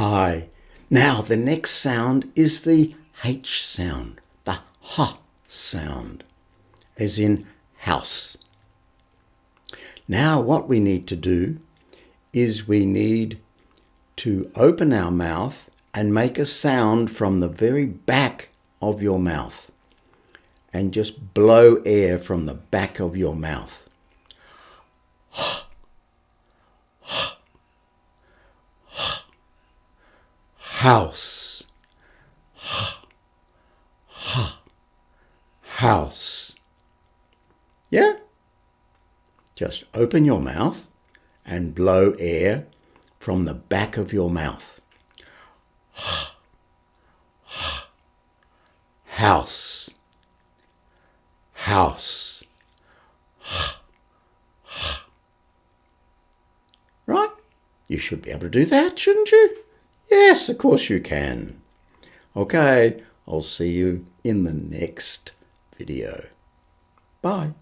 Hi. Now the next sound is the H sound, the H sound, as in house. Now what we need to do is we need to open our mouth and make a sound from the very back of your mouth and just blow air from the back of your mouth. House. House. Yeah? Just open your mouth and blow air from the back of your mouth. House. House. Right? You should be able to do that, shouldn't you? Yes, of course you can. Okay, I'll see you in the next video. Bye.